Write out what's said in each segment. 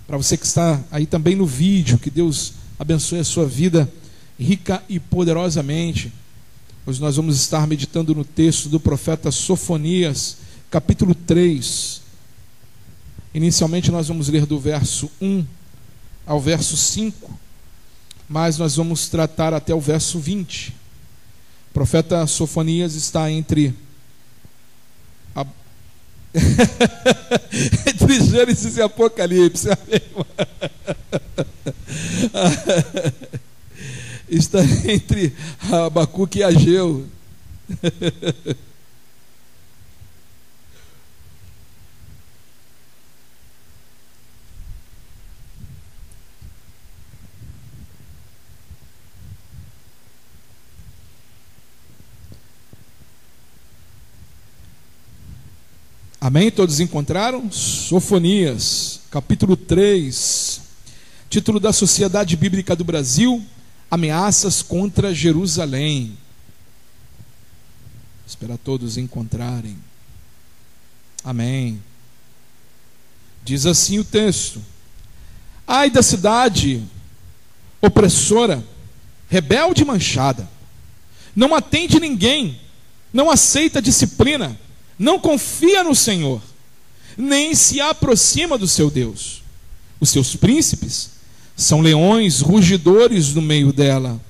Para você que está aí também no vídeo, que Deus abençoe a sua vida rica e poderosamente. Hoje nós vamos estar meditando no texto do profeta Sofonias, capítulo 3. Inicialmente nós vamos ler do verso 1 ao verso 5, mas nós vamos tratar até o verso 20. O profeta Sofonias está entre entre Gênesis e Apocalipse. Está entre Abacuque e Ageu. Amém? Todos encontraram? Sofonias, capítulo 3, título da Sociedade Bíblica do Brasil: Ameaças contra Jerusalém. Espero a todos encontrarem. Amém. Diz assim o texto: ai da cidade opressora, rebelde e manchada, não atende ninguém, não aceita disciplina, não confia no Senhor, nem se aproxima do seu Deus. Os seus príncipes são leões rugidores no meio dela.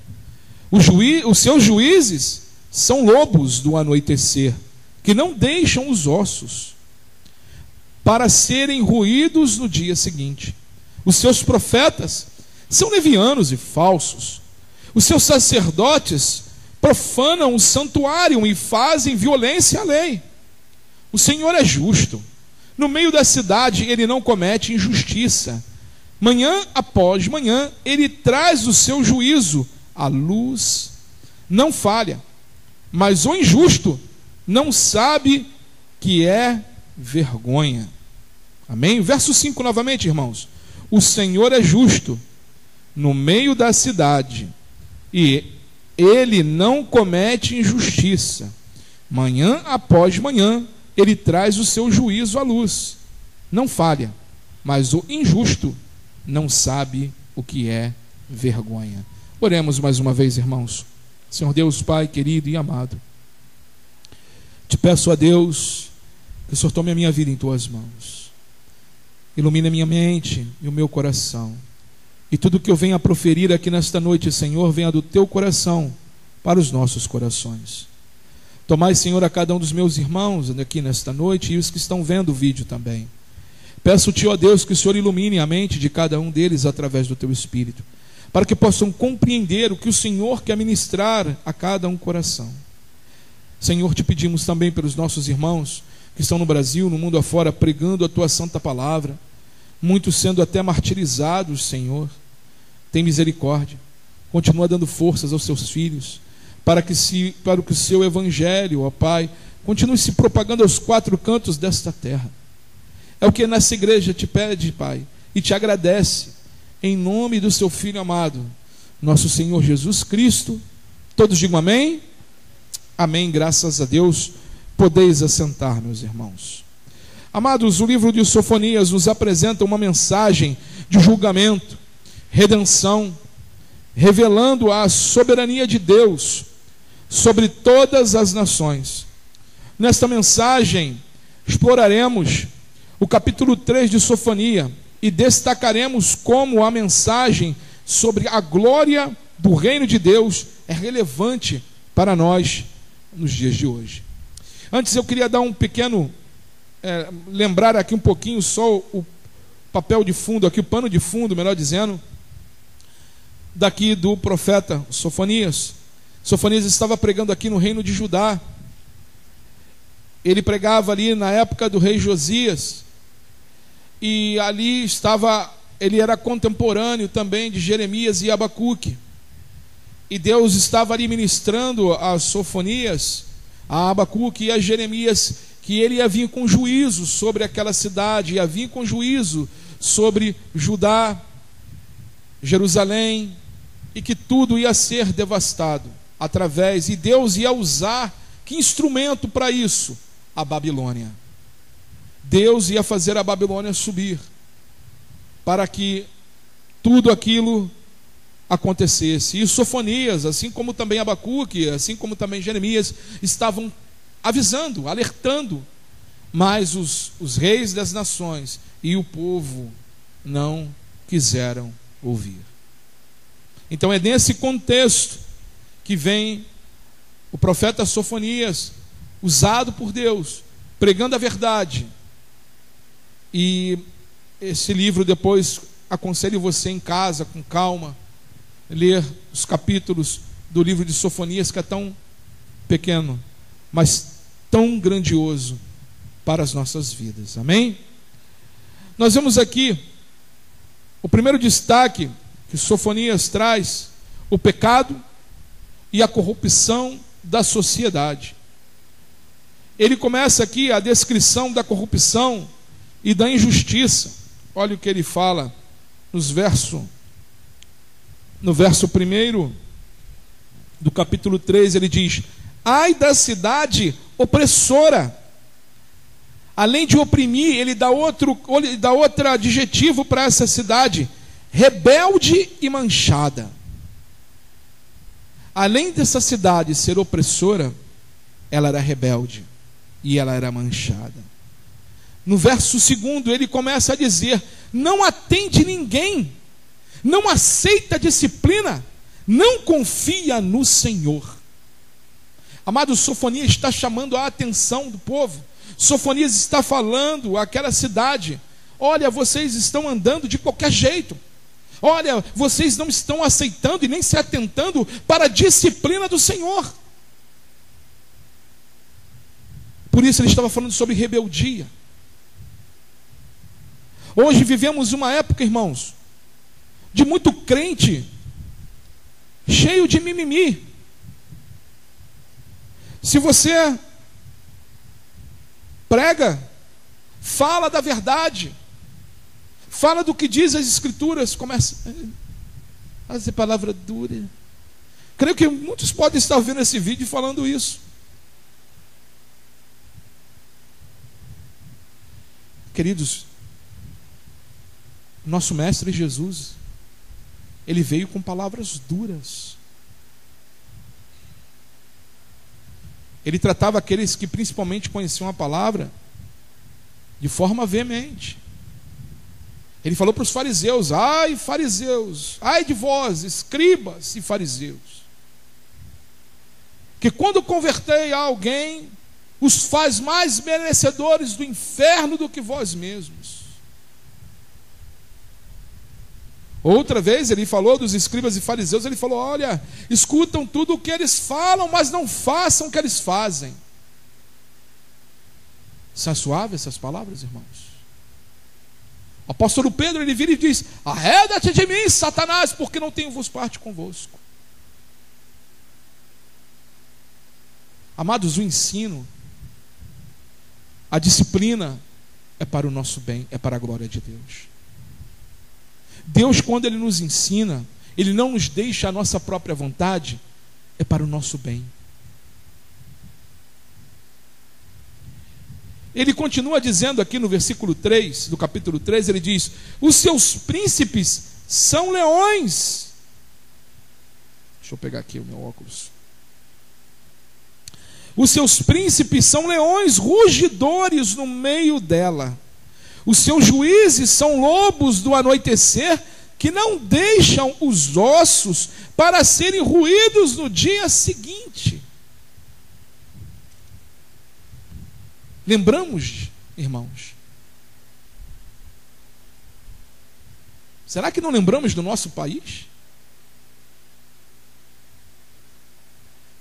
Os seus juízes são lobos do anoitecer, que não deixam os ossos para serem roídos no dia seguinte. Os seus profetas são levianos e falsos. Os seus sacerdotes profanam o santuário e fazem violência à lei. O Senhor é justo. No meio da cidade ele não comete injustiça. Manhã após manhã ele traz o seu juízo. A luz não falha, mas o injusto não sabe que é vergonha. Amém? Verso 5 novamente, irmãos. O Senhor é justo no meio da cidade e ele não comete injustiça. Manhã após manhã ele traz o seu juízo à luz. Não falha, mas o injusto não sabe o que é vergonha. Oremos mais uma vez, irmãos. Senhor Deus, Pai querido e amado, te peço a Deus que o Senhor tome a minha vida em tuas mãos. Ilumine a minha mente e o meu coração. E tudo que eu venha a proferir aqui nesta noite, Senhor, venha do teu coração para os nossos corações. Tomai, Senhor, a cada um dos meus irmãos aqui nesta noite e os que estão vendo o vídeo também. Peço-te, ó Deus, que o Senhor ilumine a mente de cada um deles através do teu Espírito, para que possam compreender o que o Senhor quer ministrar a cada um coração. Senhor, te pedimos também pelos nossos irmãos que estão no Brasil, no mundo afora, pregando a tua santa palavra, muitos sendo até martirizados, Senhor. Tem misericórdia, continua dando forças aos seus filhos, para que o seu evangelho, ó Pai, continue se propagando aos quatro cantos desta terra. É o que nessa igreja te pede, Pai, e te agradece, em nome do seu Filho amado, nosso Senhor Jesus Cristo. Todos digam amém? Amém, graças a Deus. Podeis assentar, meus irmãos. Amados, o livro de Sofonias nos apresenta uma mensagem de julgamento, redenção, revelando a soberania de Deus sobre todas as nações. Nesta mensagem exploraremos o capítulo 3 de Sofonia e destacaremos como a mensagem sobre a glória do reino de Deus é relevante para nós nos dias de hoje. Antes eu queria dar um pequeno, lembrar aqui um pouquinho só o papel de fundo aqui, o pano de fundo, melhor dizendo, daqui do profeta Sofonias. Sofonias estava pregando aqui no reino de Judá. Ele pregava ali na época do rei Josias, e ali ele era contemporâneo também de Jeremias e Abacuque, e Deus estava ali ministrando a Sofonias, a Abacuque e a Jeremias, que ele ia vir com juízo sobre aquela cidade, ia vir com juízo sobre Judá, Jerusalém, e que tudo ia ser devastado e Deus ia usar que instrumento para isso? A Babilônia. Deus ia fazer a Babilônia subir. para que tudo aquilo acontecesse. E Sofonias, assim como também Abacuque, assim como também Jeremias, estavam avisando, alertando, mas os reis das nações e o povo não quiseram ouvir. Então é nesse contexto que vem o profeta Sofonias, usado por Deus, pregando a verdade. E esse livro depois aconselho você em casa, com calma, ler os capítulos do livro de Sofonias, que é tão pequeno, mas tão grandioso para as nossas vidas. Amém? Nós vemos aqui o primeiro destaque que Sofonias traz: o pecado e a corrupção da sociedade. Ele começa aqui a descrição da corrupção e da injustiça. Olha o que ele fala no verso 1 do capítulo 3, ele diz: ai da cidade opressora. Além de oprimir, ele dá outro adjetivo para essa cidade: rebelde e manchada. Além dessa cidade ser opressora, ela era rebelde e ela era manchada. No verso 2 ele começa a dizer: não atende ninguém, não aceita disciplina, não confia no Senhor. Amado, Sofonias está chamando a atenção do povo. Sofonias está falando àquela cidade: olha, vocês estão andando de qualquer jeito. Olha, vocês não estão aceitando e nem se atentando para a disciplina do Senhor. Por isso ele estava falando sobre rebeldia. Hoje vivemos uma época, irmãos, de muito crente cheio de mimimi. Se você prega, fala da verdade, fala do que diz as Escrituras, começa a dizer palavra dura. Creio que muitos podem estar vendo esse vídeo falando isso. Queridos, nosso Mestre Jesus, ele veio com palavras duras. Ele tratava aqueles que principalmente conheciam a palavra de forma veemente. Ele falou para os fariseus: ai fariseus, ai de vós, escribas e fariseus, que quando convertei a alguém, os faz mais merecedores do inferno do que vós mesmos. Outra vez ele falou dos escribas e fariseus, ele falou: olha, escutam tudo o que eles falam, mas não façam o que eles fazem. São suaves essas palavras, irmãos? O apóstolo Pedro, ele vira e diz: arreda-te de mim, Satanás, porque não tenho-vos parte convosco. Amados, o ensino, a disciplina é para o nosso bem, é para a glória de Deus. Deus, quando Ele nos ensina, Ele não nos deixa a nossa própria vontade, é para o nosso bem. Ele continua dizendo aqui no versículo 3, do capítulo 3, ele diz: os seus príncipes são leões. Deixa eu pegar aqui o meu óculos. Os seus príncipes são leões rugidores no meio dela. Os seus juízes são lobos do anoitecer, que não deixam os ossos para serem roídos no dia seguinte. Lembramos, irmãos? Será que não lembramos do nosso país?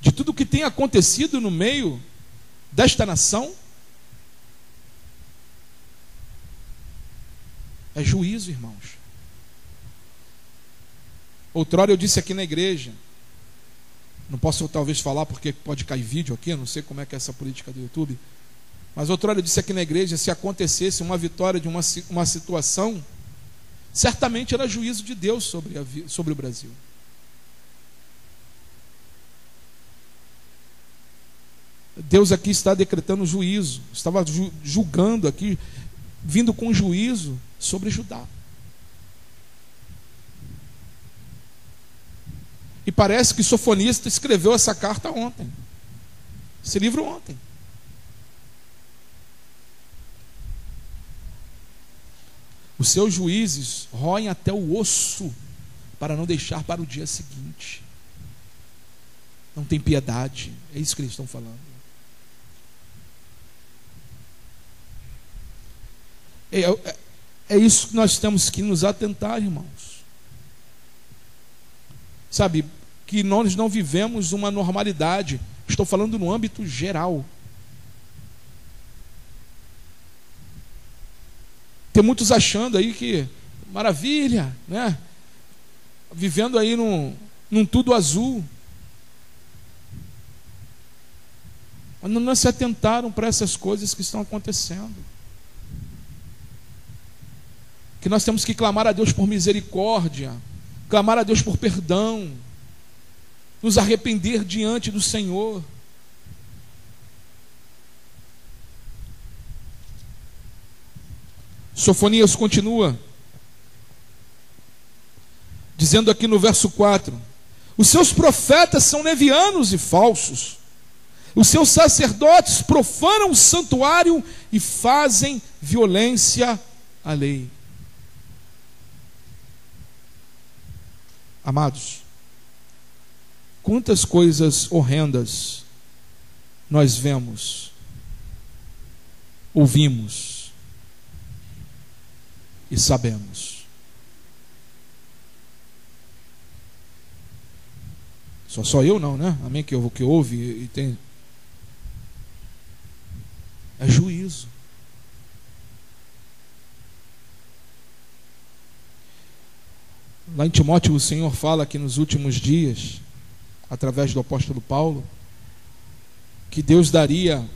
De tudo que tem acontecido no meio desta nação? É juízo, irmãos. Outrora eu disse aqui na igreja, não posso talvez falar porque pode cair vídeo aqui, eu não sei como é que é essa política do YouTube, mas outrora eu disse aqui na igreja: se acontecesse uma vitória de uma situação, certamente era juízo de Deus sobre o Brasil. Deus aqui está decretando juízo, estava julgando aqui, vindo com juízo sobre Judá. E parece que Sofonias escreveu essa carta ontem, esse livro ontem. Os seus juízes roem até o osso para não deixar para o dia seguinte. Não tem piedade. É isso que eles estão falando. É isso que nós temos que nos atentar, irmãos. Sabe, que nós não vivemos uma normalidade. Estou falando no âmbito geral. Tem muitos achando aí que maravilha, né? Vivendo aí num tudo azul. Mas não se atentaram para essas coisas que estão acontecendo. Que nós temos que clamar a Deus por misericórdia, clamar a Deus por perdão, nos arrepender diante do Senhor. Sofonias continua dizendo aqui no verso 4: os seus profetas são levianos e falsos, os seus sacerdotes profanam o santuário e fazem violência à lei. Amados, quantas coisas horrendas nós vemos, ouvimos e sabemos. Só eu não, né? Amém? Que ouve e tem. É juízo. Lá em Timóteo o Senhor fala que nos últimos dias, através do apóstolo Paulo, que Deus daria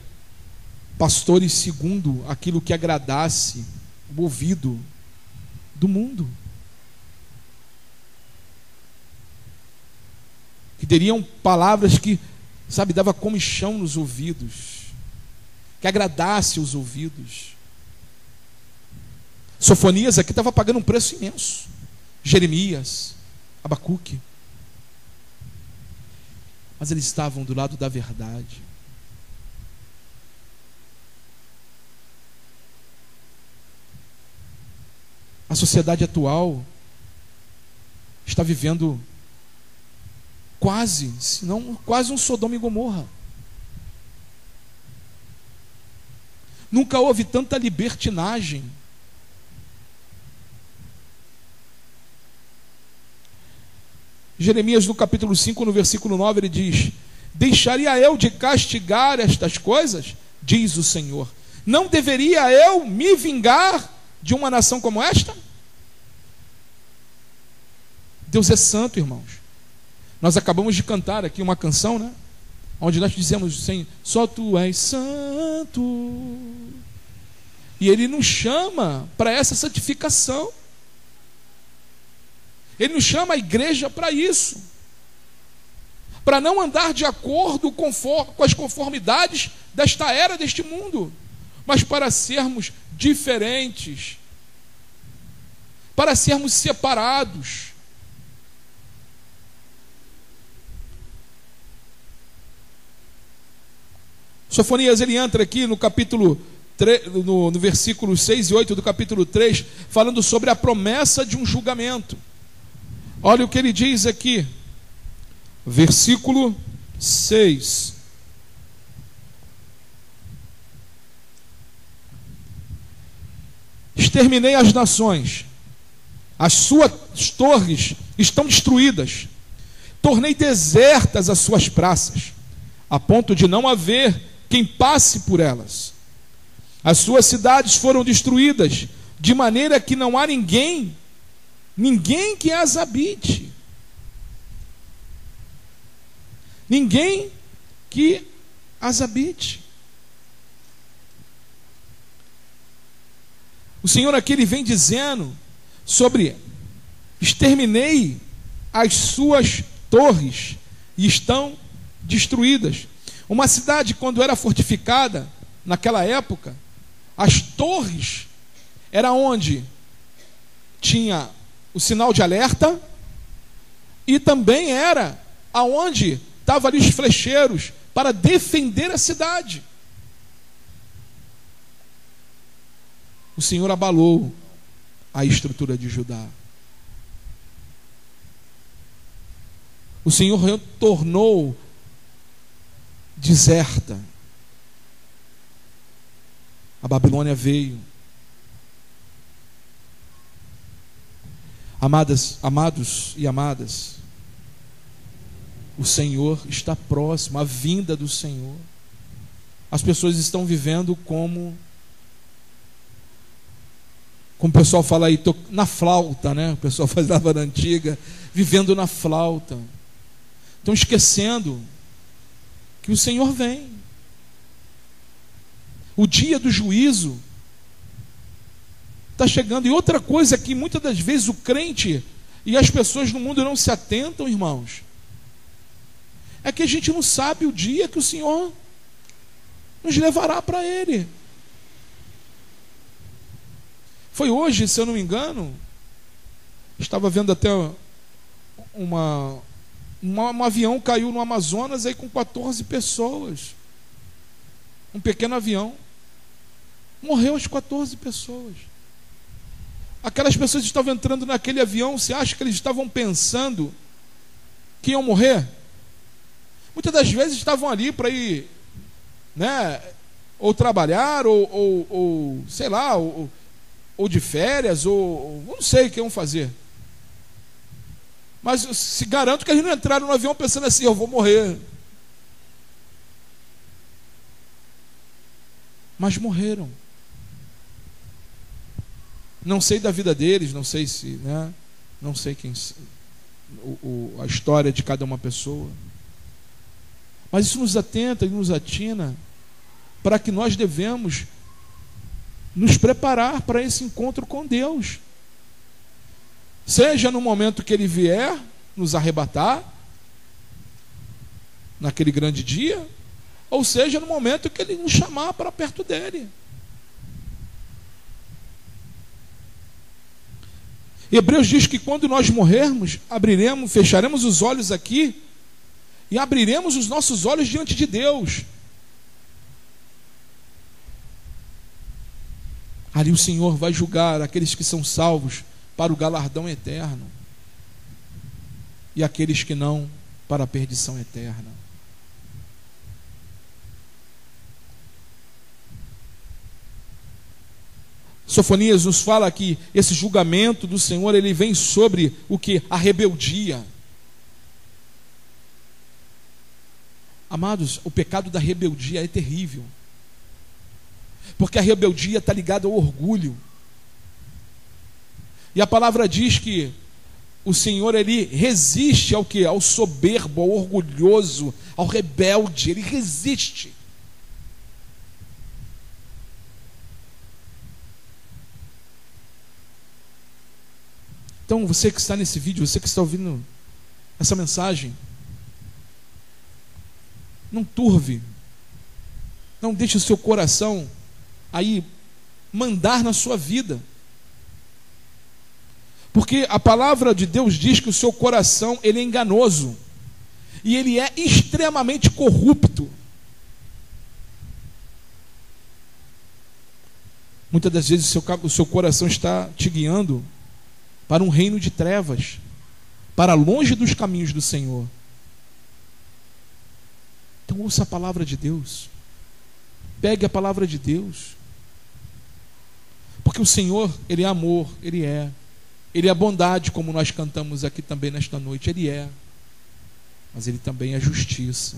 pastores segundo aquilo que agradasse o ouvido do mundo. Que teriam palavras que, sabe, dava comichão nos ouvidos, que agradasse os ouvidos. Sofonias aqui estava pagando um preço imenso. Jeremias, Abacuque. Mas eles estavam do lado da verdade. A sociedade atual está vivendo quase, se não quase um Sodoma e Gomorra. Nunca houve tanta libertinagem. Jeremias no capítulo 5, no versículo 9, ele diz: deixaria eu de castigar estas coisas? Diz o Senhor. Não deveria eu me vingar de uma nação como esta? Deus é santo, irmãos. Nós acabamos de cantar aqui uma canção, né? Onde nós dizemos: Senhor, só Tu és santo. E Ele nos chama para essa santificação. Ele nos chama a igreja para isso, para não andar de acordo com as conformidades desta era, deste mundo, mas para sermos diferentes, para sermos separados. Sofonias, ele entra aqui no capítulo 3, no versículo 6 e 8 do capítulo 3, falando sobre a promessa de um julgamento. Olha o que ele diz aqui, versículo 6. Exterminei as nações, as suas torres estão destruídas, tornei desertas as suas praças, a ponto de não haver quem passe por elas. As suas cidades foram destruídas, de maneira que não há ninguém que as habite. Ninguém que as habite. O Senhor aqui ele vem dizendo sobre: exterminei as suas torres e estão destruídas. Uma cidade, quando era fortificada, naquela época, as torres era onde tinha o sinal de alerta, e também era aonde estavam ali os flecheiros para defender a cidade. O Senhor abalou a estrutura de Judá. O Senhor tornou deserta. A Babilônia veio. Amados e amadas, o Senhor está próximo, a vinda do Senhor. As pessoas estão vivendo como o pessoal fala aí, na flauta, né? O pessoal falava na antiga, vivendo na flauta. Estão esquecendo que o Senhor vem. O dia do juízo está chegando. E outra coisa é que muitas das vezes o crente e as pessoas no mundo não se atentam, irmãos, é que a gente não sabe o dia que o Senhor nos levará para Ele. Foi hoje, se eu não me engano, estava vendo até um avião caiu no Amazonas aí com 14 pessoas. Um pequeno avião. Morreu as 14 pessoas. Aquelas pessoas que estavam entrando naquele avião, você acha que eles estavam pensando que iam morrer? Muitas das vezes estavam ali para ir, né, ou trabalhar, ou sei lá, ou de férias, ou não sei o que iam fazer. Mas se garanto que eles não entraram no avião pensando assim, eu vou morrer. Mas morreram. Não sei da vida deles, não sei se, né, não sei quem, a história de cada uma pessoa. Mas isso nos atenta e nos atina para que nós devemos nos preparar para esse encontro com Deus. Seja no momento que Ele vier nos arrebatar, naquele grande dia, ou seja no momento que Ele nos chamar para perto dEle. Hebreus diz que quando nós morrermos, fecharemos os olhos aqui e abriremos os nossos olhos diante de Deus. Ali o Senhor vai julgar aqueles que são salvos para o galardão eterno e aqueles que não, para a perdição eterna. Sofonias nos fala que esse julgamento do Senhor, ele vem sobre o que? A rebeldia. Amados, o pecado da rebeldia é terrível. Porque a rebeldia está ligada ao orgulho. E a palavra diz que o Senhor, ele resiste ao que? Ao soberbo, ao orgulhoso, ao rebelde, ele resiste. Então, você que está nesse vídeo, você que está ouvindo essa mensagem, não turve, não deixe o seu coração aí mandar na sua vida, porque a palavra de Deus diz que o seu coração, ele é enganoso e ele é extremamente corrupto. Muitas das vezes o seu coração está te guiando para um reino de trevas, para longe dos caminhos do Senhor. Então ouça a palavra de Deus, pegue a palavra de Deus, porque o Senhor, Ele é amor, Ele é bondade, como nós cantamos aqui também nesta noite, Ele é, mas Ele também é justiça.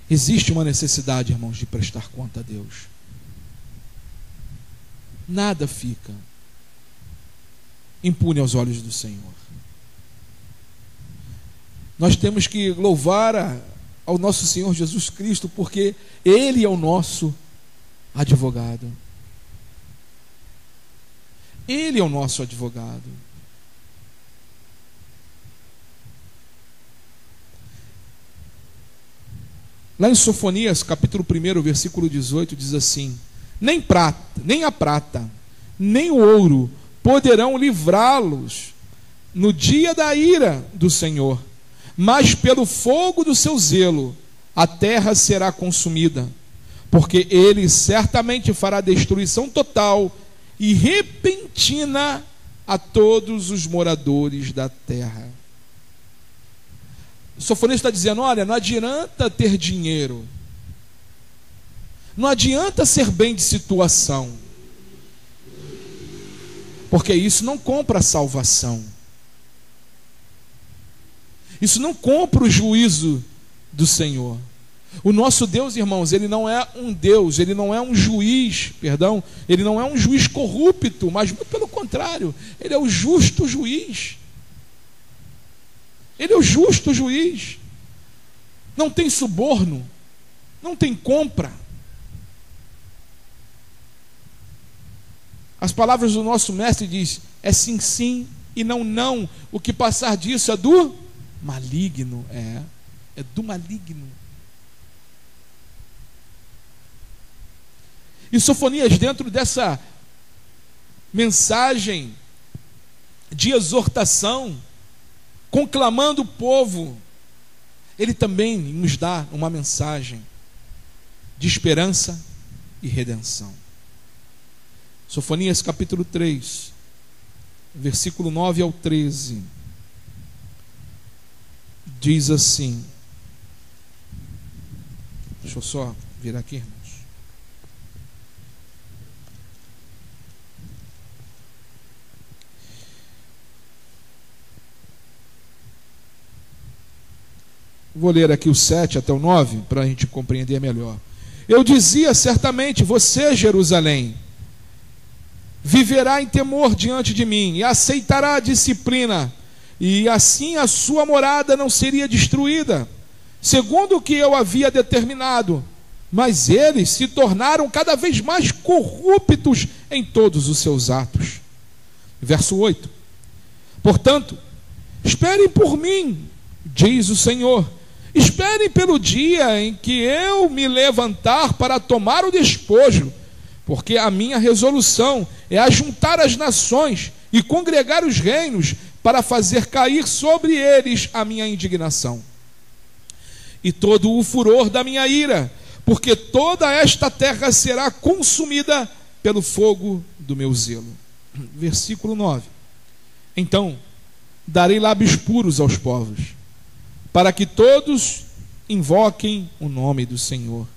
Existe uma necessidade, irmãos, de prestar conta a Deus. Nada fica impune aos olhos do Senhor. Nós temos que louvar ao nosso Senhor Jesus Cristo, porque Ele é o nosso advogado. Ele é o nosso advogado. Lá em Sofonias, capítulo 1, versículo 18, diz assim: nem a prata, nem o ouro poderão livrá-los no dia da ira do Senhor, mas pelo fogo do seu zelo a terra será consumida, porque ele certamente fará destruição total e repentina a todos os moradores da terra. O Sofonias está dizendo: olha, não adianta ter dinheiro, não adianta ser bem de situação, porque isso não compra a salvação, isso não compra o juízo do Senhor. O nosso Deus, irmãos, ele não é um Deus, ele não é um juiz, ele não é um juiz corrupto, mas muito pelo contrário, ele é o justo juiz. Ele é o justo juiz. Não tem suborno, não tem compra. As palavras do nosso mestre diz: é sim, sim e não, não. O que passar disso é do maligno. É do maligno. E Sofonias, dentro dessa mensagem de exortação, conclamando o povo, ele também nos dá uma mensagem de esperança e redenção. Sofonias capítulo 3, versículo 9 ao 13, diz assim, deixa eu só virar aqui, irmãos. Vou ler aqui o 7 até o 9, para a gente compreender melhor. Eu dizia: certamente você, Jerusalém, viverá em temor diante de mim, e aceitará a disciplina, e assim a sua morada não seria destruída, segundo o que eu havia determinado. Mas eles se tornaram cada vez mais corruptos em todos os seus atos. Verso 8. Portanto, esperem por mim, diz o Senhor. Esperem pelo dia em que eu me levantar para tomar o despojo, porque a minha resolução é ajuntar as nações e congregar os reinos para fazer cair sobre eles a minha indignação e todo o furor da minha ira, porque toda esta terra será consumida pelo fogo do meu zelo. Versículo 9. Então darei lábios puros aos povos, para que todos invoquem o nome do Senhor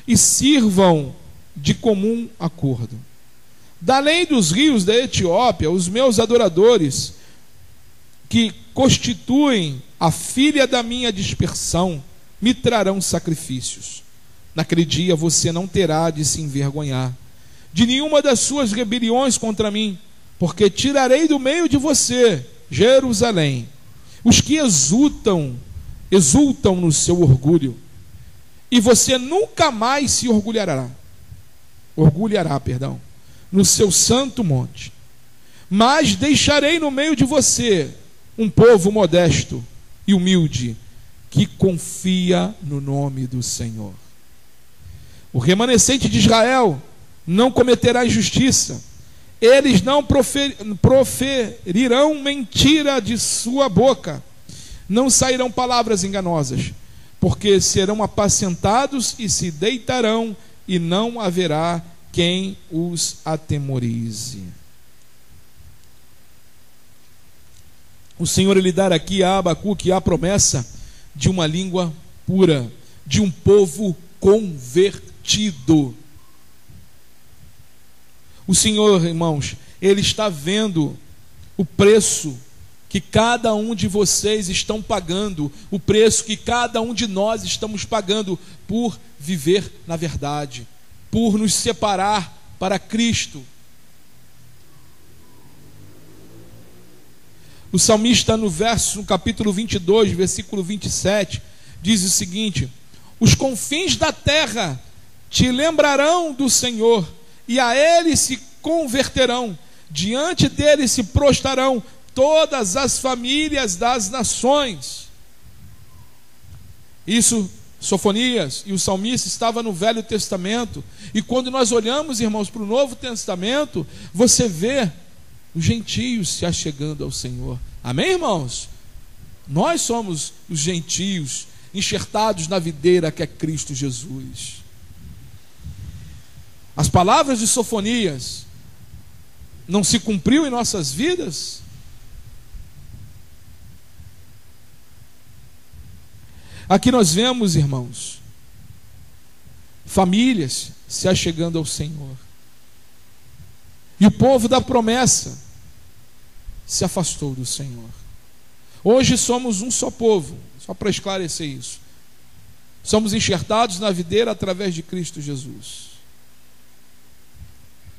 e sirvam de comum acordo. Da além dos rios da Etiópia, os meus adoradores, que constituem a filha da minha dispersão, me trarão sacrifícios. Naquele dia você não terá de se envergonhar de nenhuma das suas rebeliões contra mim, porque tirarei do meio de você, Jerusalém, os que exultam no seu orgulho, e você nunca mais se orgulhará no seu santo monte. Mas deixarei no meio de você um povo modesto e humilde, que confia no nome do Senhor. O remanescente de Israel não cometerá injustiça, eles não proferirão mentira de sua boca, não sairão palavras enganosas, porque serão apacentados e se deitarão, e não haverá quem os atemorize. O Senhor lhe dá aqui a Abacuque a promessa de uma língua pura, de um povo convertido. O Senhor, irmãos, Ele está vendo o preço que cada um de vocês estão pagando, o preço que cada um de nós estamos pagando por viver na verdade, por nos separar para Cristo. O salmista no capítulo 22, versículo 27, diz o seguinte: os confins da terra te lembrarão do Senhor, e a Ele se converterão, diante dele se prostrarão todas as famílias das nações. Isso Sofonias e o salmista estavam no Velho Testamento, e quando nós olhamos, irmãos, para o Novo Testamento, você vê os gentios se achegando ao Senhor. Amém, irmãos? Nós somos os gentios enxertados na videira que é Cristo Jesus. As palavras de Sofonias não se cumpriu em nossas vidas? Aqui nós vemos, irmãos, famílias se achegando ao Senhor. E o povo da promessa se afastou do Senhor. Hoje somos um só povo, só para esclarecer isso. Somos enxertados na videira através de Cristo Jesus,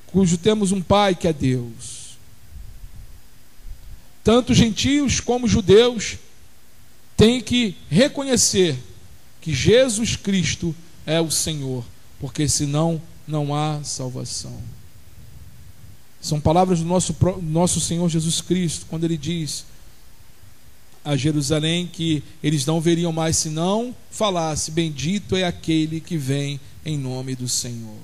cujo temos um Pai que é Deus. Tanto gentios como judeus têm que reconhecer que Jesus Cristo é o Senhor, porque senão não há salvação. São palavras do nosso Senhor Jesus Cristo, quando Ele diz a Jerusalém que eles não veriam mais se não falasse: bendito é aquele que vem em nome do Senhor.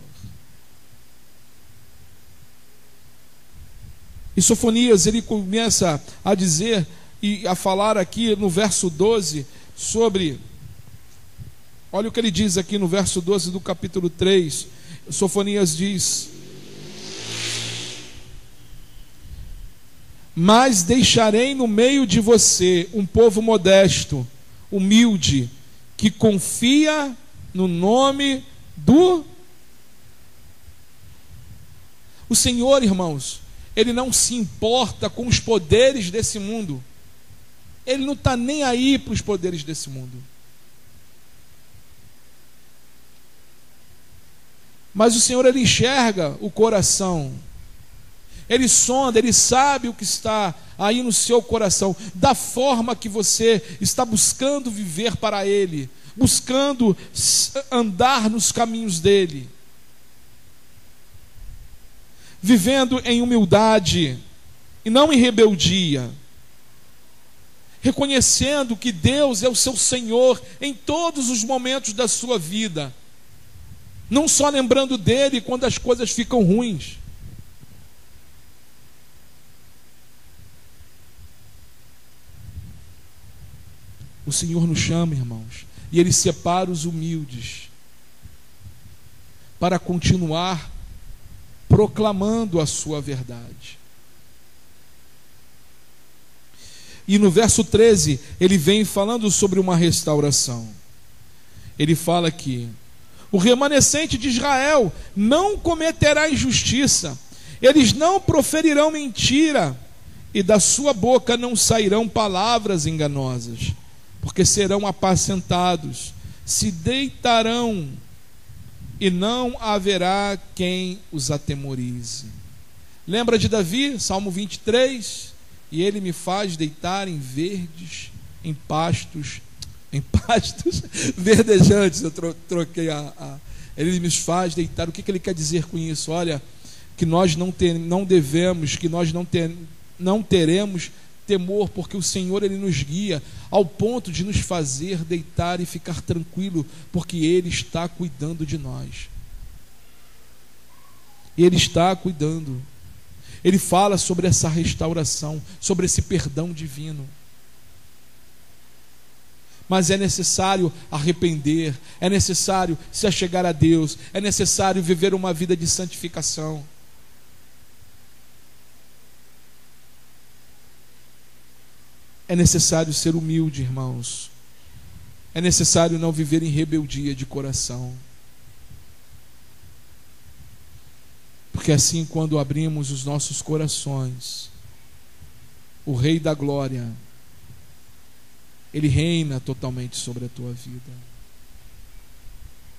E Sofonias, ele começa a dizer e a falar aqui no verso 12 sobre, olha o que ele diz aqui no verso 12 do capítulo 3. Sofonias diz: mas deixarei no meio de você um povo modesto, humilde, que confia no nome do... O Senhor, irmãos, Ele não se importa com os poderes desse mundo. Ele não está nem aí para os poderes desse mundo. Mas o Senhor, Ele enxerga o coração. Ele sonda, Ele sabe o que está aí no seu coração, da forma que você está buscando viver para Ele, buscando andar nos caminhos dEle, vivendo em humildade e não em rebeldia, reconhecendo que Deus é o seu Senhor em todos os momentos da sua vida, não só lembrando dEle quando as coisas ficam ruins. O Senhor nos chama, irmãos, e Ele separa os humildes para continuar proclamando a sua verdade. E no verso 13, ele vem falando sobre uma restauração. Ele fala aqui: o remanescente de Israel não cometerá injustiça, eles não proferirão mentira, e da sua boca não sairão palavras enganosas, porque serão apacentados, se deitarão, e não haverá quem os atemorize. Lembra de Davi, Salmo 23? E ele me faz deitar em verdes, em pastos verdejantes. Eu troquei ele me faz deitar. O que ele quer dizer com isso? Olha, que nós não devemos, que nós não teremos temor, porque o Senhor, Ele nos guia ao ponto de nos fazer deitar e ficar tranquilo, porque Ele está cuidando de nós. Ele está cuidando. Ele fala sobre essa restauração, sobre esse perdão divino. Mas é necessário arrepender, é necessário se achegar a Deus, é necessário viver uma vida de santificação. É necessário ser humilde, irmãos. É necessário não viver em rebeldia de coração. Porque assim, quando abrimos os nossos corações, o Rei da Glória, Ele reina totalmente sobre a tua vida.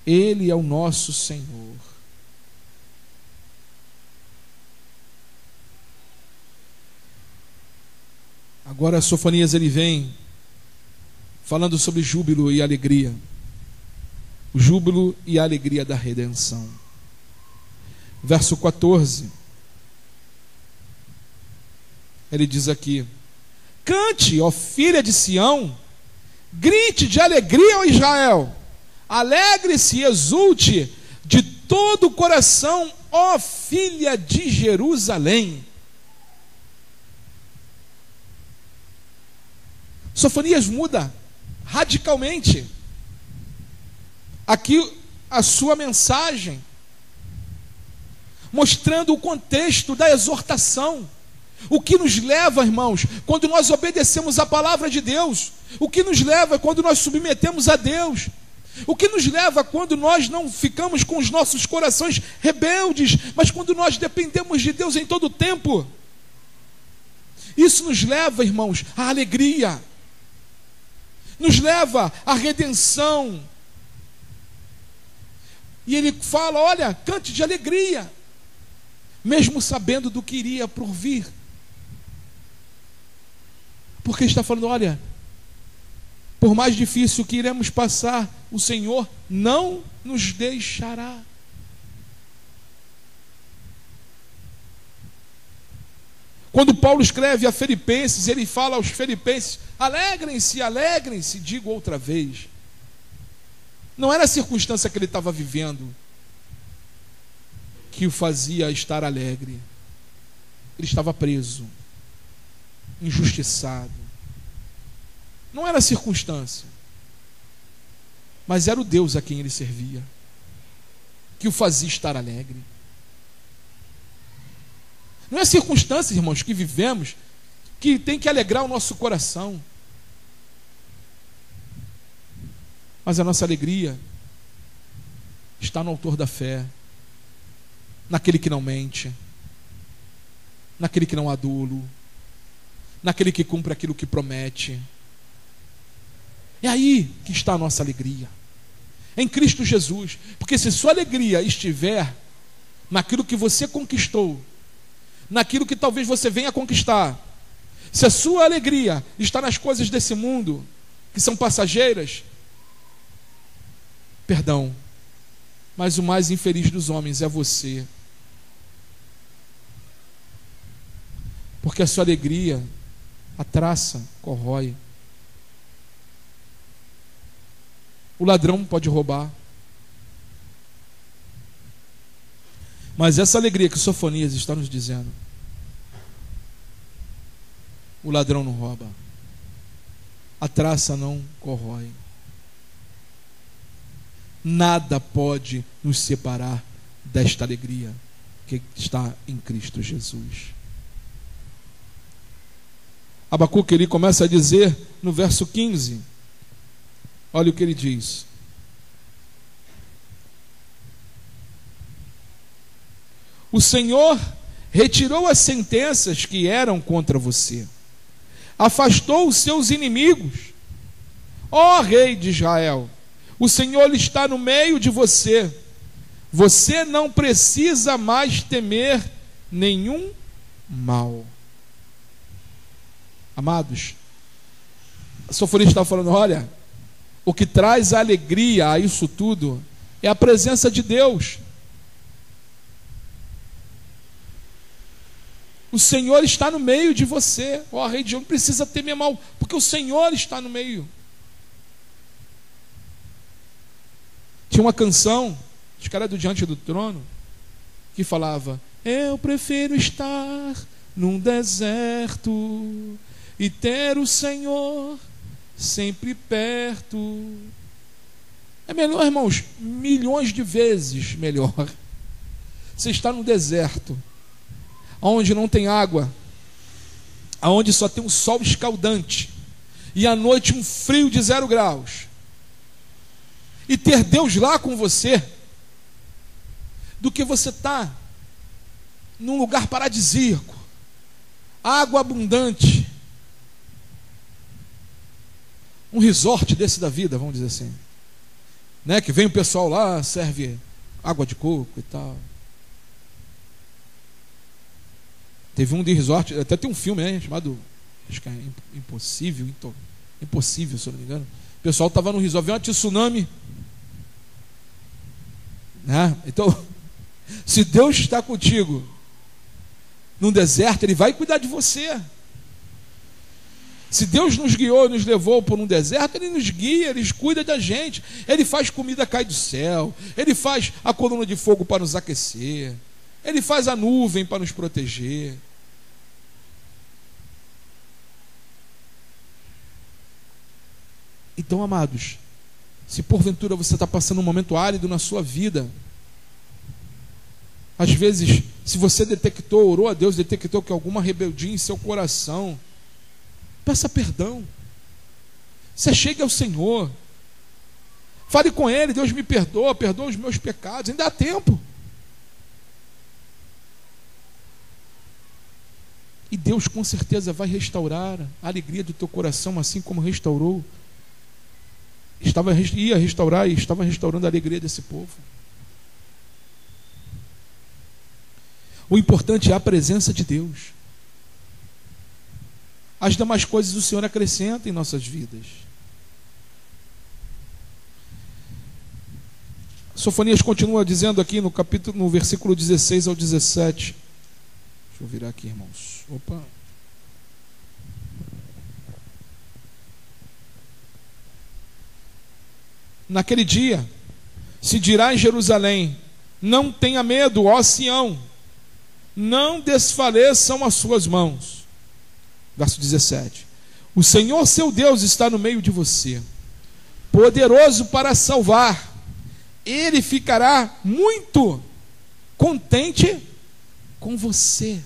Ele é o nosso Senhor. Agora Sofonias, ele vem falando sobre júbilo e alegria. O júbilo e a alegria da redenção. Verso 14. Ele diz aqui: cante, ó filha de Sião, grite de alegria, ó Israel, alegre-se e exulte de todo o coração, ó filha de Jerusalém. Sofonias muda radicalmente aqui a sua mensagem, mostrando o contexto da exortação. O que nos leva, irmãos, quando nós obedecemos a palavra de Deus? O que nos leva quando nós submetemos a Deus? O que nos leva quando nós não ficamos com os nossos corações rebeldes, mas quando nós dependemos de Deus em todo o tempo? Isso nos leva, irmãos, à alegria, nos leva à redenção. E ele fala, olha, cante de alegria, mesmo sabendo do que iria por vir. Porque ele está falando, olha, por mais difícil que iremos passar, o Senhor não nos deixará. Quando Paulo escreve a Filipenses, ele fala aos Filipenses, alegrem-se, alegrem-se, digo outra vez. Não era a circunstância que ele estava vivendo que o fazia estar alegre. Ele estava preso, injustiçado. Não era a circunstância, mas era o Deus a quem ele servia que o fazia estar alegre. Não é a circunstância, irmãos, que vivemos que tem que alegrar o nosso coração, mas a nossa alegria está no autor da fé, naquele que não mente, naquele que não adula, naquele que cumpre aquilo que promete. É aí que está a nossa alegria, em Cristo Jesus. Porque se sua alegria estiver naquilo que você conquistou, naquilo que talvez você venha conquistar, se a sua alegria está nas coisas desse mundo, que são passageiras, perdão, mas o mais infeliz dos homens é você. Porque a sua alegria, a traça corrói. O ladrão pode roubar, mas essa alegria que Sofonias está nos dizendo, o ladrão não rouba, a traça não corrói. Nada pode nos separar desta alegria que está em Cristo Jesus. Abacuque, ele começa a dizer no verso 15, olha o que ele diz: o Senhor retirou as sentenças que eram contra você, afastou os seus inimigos. Ó Rei de Israel, o Senhor está no meio de você. Você não precisa mais temer nenhum mal. Amados, a Sofonias está falando, olha, o que traz alegria a isso tudo é a presença de Deus. O Senhor está no meio de você. Ó Rei de Israel, não precisa temer mal, porque o Senhor está no meio. Tinha uma canção, acho que era do Diante do Trono, que falava, eu prefiro estar num deserto e ter o Senhor sempre perto. É melhor, irmãos, milhões de vezes melhor você estar num deserto, onde não tem água, onde só tem um sol escaldante, e à noite um frio de 0 graus, e ter Deus lá com você, do que você estar num lugar paradisíaco, água abundante, um resort desse da vida, vamos dizer assim, né? Que vem o pessoal lá, serve água de coco e tal. Teve um de resort, até tem um filme, né, chamado, acho que é Impossível, Impossível, se eu não me engano. O pessoal estava no resort, veio um tsunami, né? Então, se Deus está contigo num deserto, Ele vai cuidar de você. Se Deus nos guiou e nos levou por um deserto, Ele nos guia, Ele cuida da gente. Ele faz comida cair do céu, Ele faz a coluna de fogo para nos aquecer, Ele faz a nuvem para nos proteger. Então, amados, se porventura você está passando um momento árido na sua vida, às vezes, se você detectou, orou a Deus, detectou que alguma rebeldia em seu coração, peça perdão. Você chegue ao Senhor, fale com Ele: Deus me perdoa, perdoa os meus pecados. Ainda há tempo. E Deus com certeza vai restaurar a alegria do teu coração, assim como restaurou. Ia restaurar e estava restaurando a alegria desse povo. O importante é a presença de Deus. As demais coisas o Senhor acrescenta em nossas vidas. Sofonias continua dizendo aqui no versículo 16 ao 17. Deixa eu virar aqui, irmãos. Opa. Naquele dia se dirá em Jerusalém: não tenha medo, ó Sião, não desfaleçam as suas mãos. Verso 17: o Senhor seu Deus está no meio de você, poderoso para salvar. Ele ficará muito contente com você.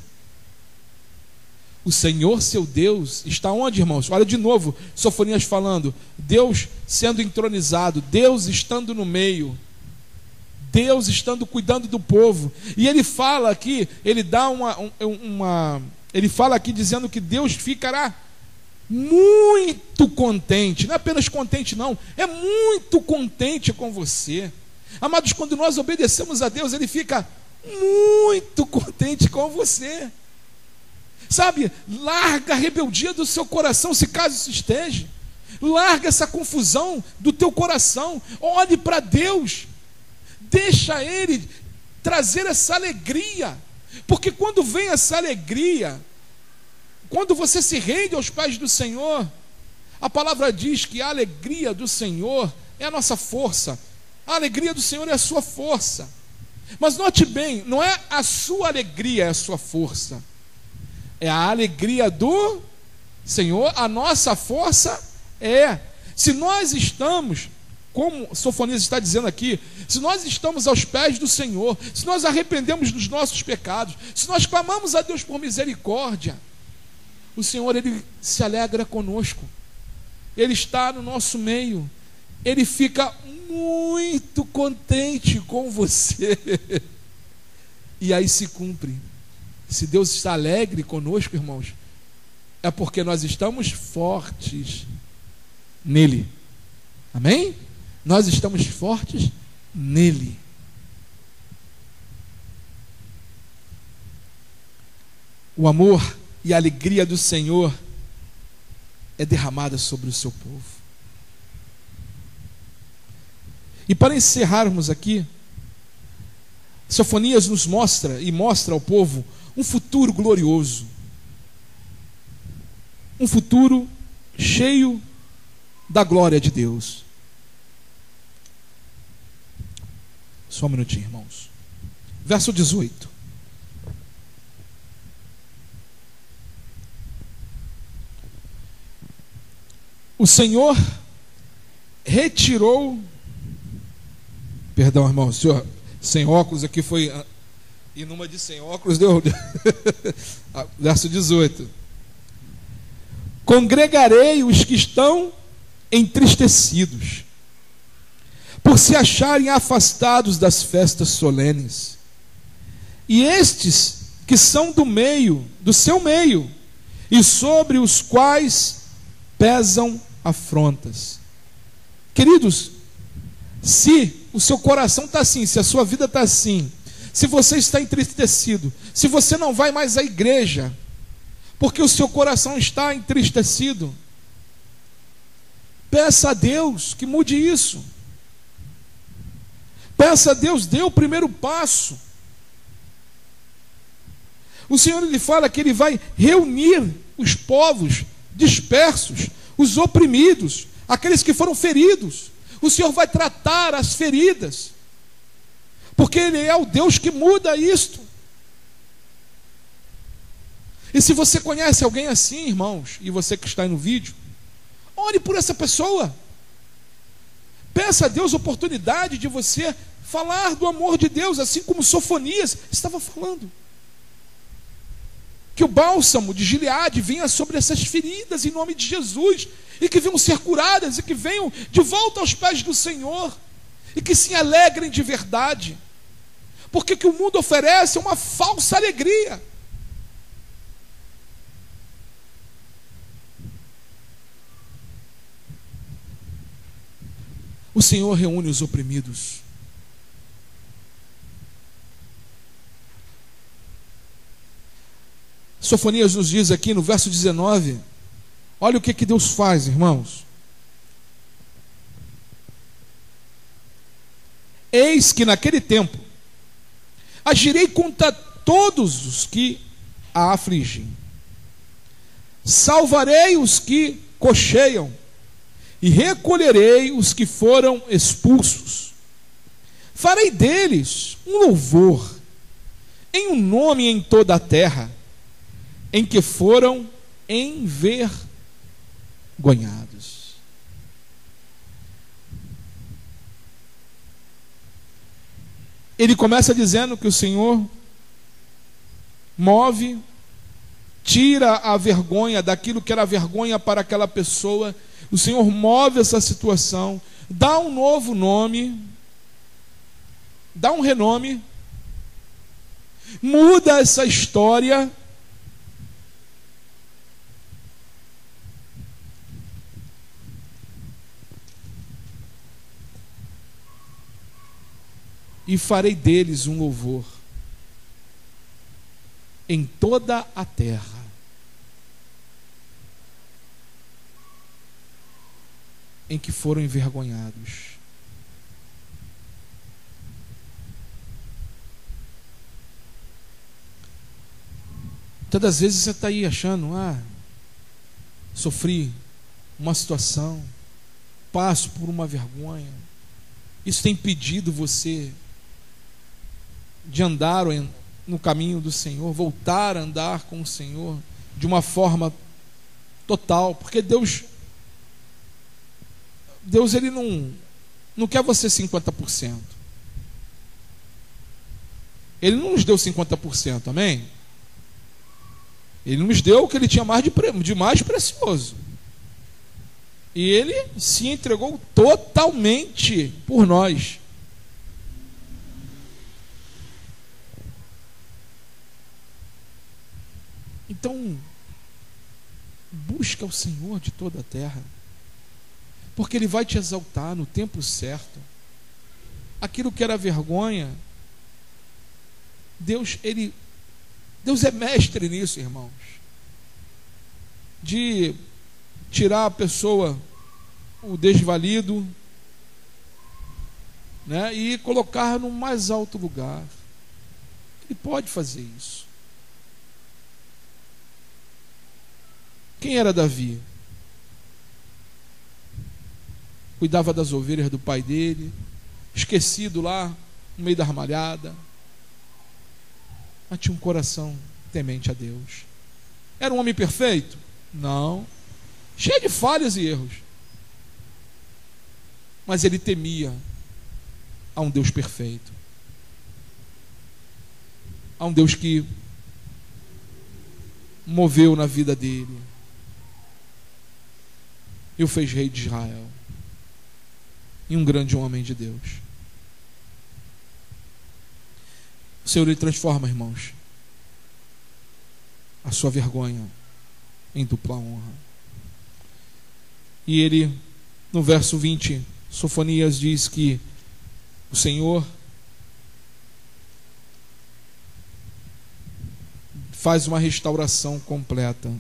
O Senhor seu Deus está onde, irmãos? Olha de novo, Sofonias falando, Deus sendo entronizado, Deus estando no meio, Deus estando cuidando do povo. E ele fala aqui, ele dá ele fala aqui dizendo que Deus ficará muito contente. Não é apenas contente não, é muito contente com você. Amados, quando nós obedecemos a Deus, Ele fica muito contente com você. Sabe, larga a rebeldia do seu coração, se caso isso esteja. Larga essa confusão do teu coração. Olhe para Deus. Deixa Ele trazer essa alegria. Porque quando vem essa alegria, quando você se rende aos pés do Senhor, a palavra diz que a alegria do Senhor é a nossa força. A alegria do Senhor é a sua força. Mas note bem, não é a sua alegria, é a sua força. É a alegria do Senhor, a nossa força é. Se nós estamos, como Sofonias está dizendo aqui, se nós estamos aos pés do Senhor, se nós arrependemos dos nossos pecados, se nós clamamos a Deus por misericórdia, o Senhor, Ele se alegra conosco. Ele está no nosso meio. Ele fica muito contente com você. E aí se cumpre. Se Deus está alegre conosco, irmãos, é porque nós estamos fortes nele. Amém? Nós estamos fortes nele. O amor e a alegria do Senhor é derramada sobre o seu povo. E para encerrarmos aqui, Sofonias nos mostra e mostra ao povo um futuro glorioso, um futuro cheio da glória de Deus. Só um minutinho, irmãos. Verso 18. O Senhor retirou, perdão, irmão, o senhor sem óculos aqui foi, e numa de sem óculos deu, verso 18: congregarei os que estão entristecidos, por se acharem afastados das festas solenes, e estes que são do seu meio, e sobre os quais pesam afrontas. Queridos, se o seu coração está assim, se a sua vida está assim, se você está entristecido, se você não vai mais à igreja, porque o seu coração está entristecido, peça a Deus que mude isso. Peça a Deus, dê o primeiro passo. O Senhor, Ele fala que Ele vai reunir os povos dispersos, os oprimidos, aqueles que foram feridos. O Senhor vai tratar as feridas, porque Ele é o Deus que muda isto. E se você conhece alguém assim, irmãos, e você que está aí no vídeo, ore por essa pessoa. Peça a Deus a oportunidade de você falar do amor de Deus, assim como Sofonias estava falando. Que o bálsamo de Gileade venha sobre essas feridas em nome de Jesus, e que venham ser curadas, e que venham de volta aos pés do Senhor, e que se alegrem de verdade, porque o que o mundo oferece é uma falsa alegria. O Senhor reúne os oprimidos. Sofonias nos diz aqui no verso 19, olha o que Deus faz, irmãos. Eis que naquele tempo agirei contra todos os que a afligem, salvarei os que cocheiam, e recolherei os que foram expulsos. Farei deles um louvor, em um nome em toda a terra, em que foram envergonhados. Ele começa dizendo que o Senhor move, tira a vergonha daquilo que era vergonha para aquela pessoa. O Senhor move essa situação, dá um novo nome, dá um renome, muda essa história. E farei deles um louvor em toda a terra. Em que foram envergonhados. Todas as vezes você está aí achando, sofri uma situação, passo por uma vergonha, isso tem impedido você de andar no caminho do Senhor, voltar a andar com o Senhor de uma forma total, porque Deus ele não quer você 50%. Ele não nos deu 50%, amém? Ele nos deu o que Ele tinha de mais precioso. E Ele se entregou totalmente por nós. Então, busca o Senhor de toda a terra, porque Ele vai te exaltar no tempo certo. Aquilo que era vergonha, Deus é mestre nisso, irmãos, de tirar a pessoa, o desvalido, né, e colocar no mais alto lugar. Ele pode fazer isso. Quem era Davi? Cuidava das ovelhas do pai dele, esquecido lá no meio da armalhada, mas tinha um coração temente a Deus. Era um homem perfeito? Não, cheio de falhas e erros, mas ele temia a um Deus perfeito, a um Deus que moveu na vida dele e o fez rei de Israel, e um grande homem de Deus. O Senhor, Ele transforma, irmãos, a sua vergonha em dupla honra. E Ele, no verso 20, Sofonias diz que o Senhor faz uma restauração completa.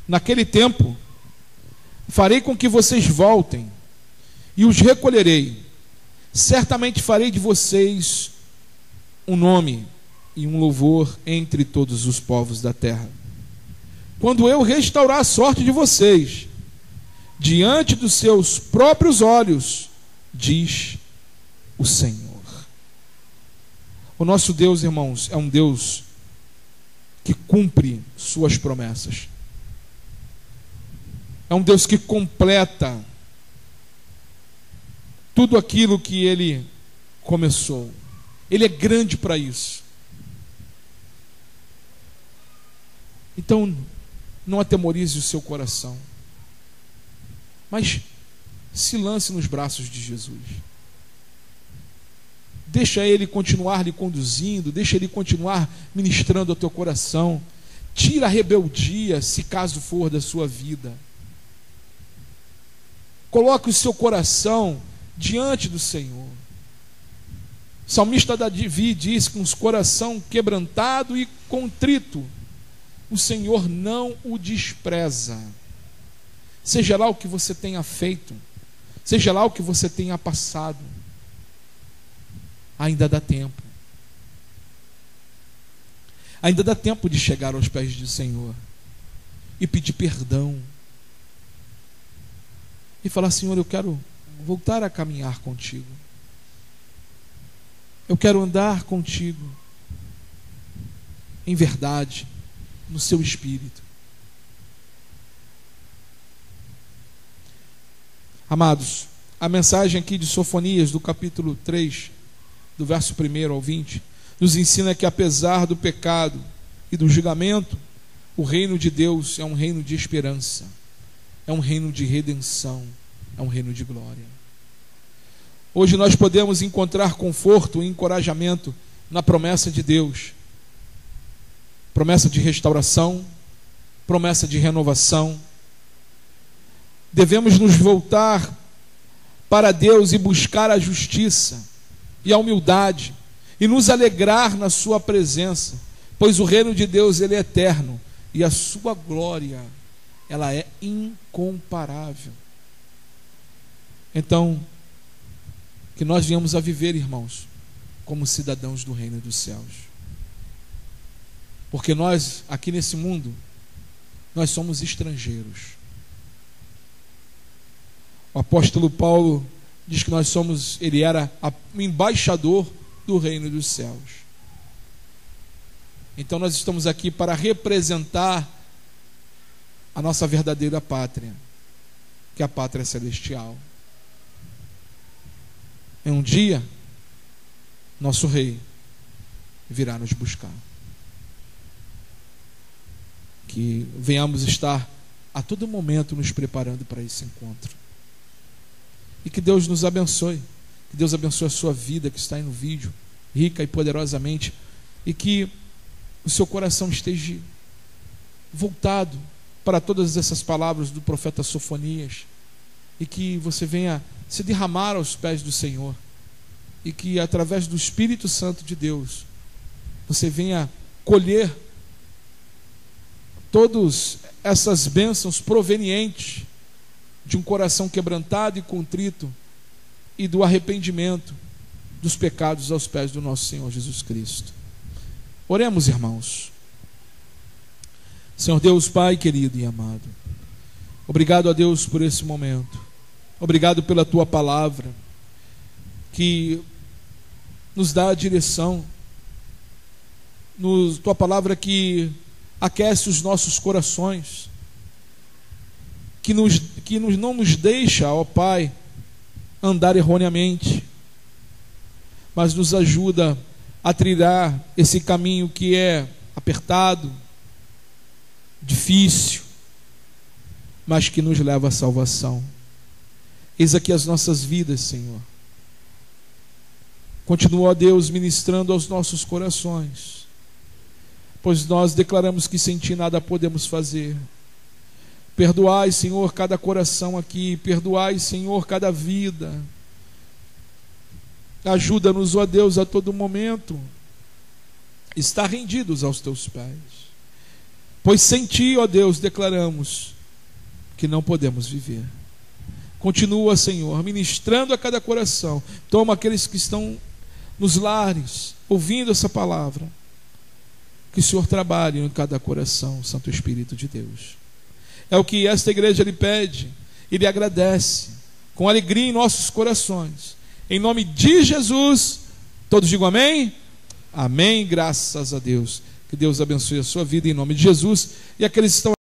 Naquele tempo, farei com que vocês voltem e os recolherei. Certamente farei de vocês um nome e um louvor entre todos os povos da terra. Quando eu restaurar a sorte de vocês, diante dos seus próprios olhos, diz o Senhor. O nosso Deus, irmãos, é um Deus que cumpre suas promessas. É um Deus que completa tudo aquilo que Ele começou. Ele é grande para isso. Então, não atemorize o seu coração, mas se lance nos braços de Jesus. Deixa Ele continuar lhe conduzindo, deixa Ele continuar ministrando ao teu coração. Tira a rebeldia, se caso for da sua vida. Coloque o seu coração diante do Senhor. O salmista Davi diz que um coração quebrantado e contrito, o Senhor não o despreza. Seja lá o que você tenha feito, seja lá o que você tenha passado, ainda dá tempo. Ainda dá tempo de chegar aos pés do Senhor e pedir perdão. E falar: Senhor, eu quero voltar a caminhar contigo. Eu quero andar contigo em verdade, no seu espírito. Amados, a mensagem aqui de Sofonias, do capítulo 3, do verso 1 ao 20, nos ensina que apesar do pecado e do julgamento, o reino de Deus é um reino de esperança, é um reino de redenção, é um reino de glória. Hoje nós podemos encontrar conforto e encorajamento na promessa de Deus, promessa de restauração, promessa de renovação. Devemos nos voltar para Deus e buscar a justiça e a humildade e nos alegrar na sua presença, pois o reino de Deus, ele é eterno e a sua glória, ela é incomparável. Então, que nós venhamos a viver, irmãos, como cidadãos do reino dos céus. Porque nós, aqui nesse mundo, nós somos estrangeiros. O apóstolo Paulo diz que nós somos, ele era o embaixador do reino dos céus. Então nós estamos aqui para representar a nossa verdadeira pátria, que é a pátria celestial. Em um dia, nosso rei virá nos buscar. Que venhamos estar a todo momento nos preparando para esse encontro. E que Deus nos abençoe. Que Deus abençoe a sua vida que está aí no vídeo, rica e poderosamente. E que o seu coração esteja voltado para todas essas palavras do profeta Sofonias. E que você venha se derramar aos pés do Senhor. E que através do Espírito Santo de Deus, você venha colher todas essas bênçãos provenientes de um coração quebrantado e contrito e do arrependimento dos pecados aos pés do nosso Senhor Jesus Cristo. Oremos, irmãos. Senhor Deus, Pai querido e amado, obrigado a Deus por esse momento. Obrigado pela Tua palavra, que nos dá a direção, Tua palavra que aquece os nossos corações, que não nos deixa, ó Pai, andar erroneamente, mas nos ajuda a trilhar esse caminho que é apertado, difícil, mas que nos leva à salvação. Eis aqui as nossas vidas, Senhor. Continua, ó Deus, ministrando aos nossos corações, pois nós declaramos que sem Ti nada podemos fazer. Perdoai, Senhor, cada coração aqui, perdoai, Senhor, cada vida. Ajuda-nos, ó Deus, a todo momento estar rendidos aos Teus pés, pois sem Ti, ó Deus, declaramos que não podemos viver. Continua, Senhor, ministrando a cada coração. Toma aqueles que estão nos lares, ouvindo essa palavra. Que o Senhor trabalhe em cada coração, Santo Espírito de Deus. É o que esta igreja lhe pede e lhe agradece, com alegria em nossos corações. Em nome de Jesus, todos digam amém? Amém, graças a Deus. Que Deus abençoe a sua vida em nome de Jesus. E aqueles que estão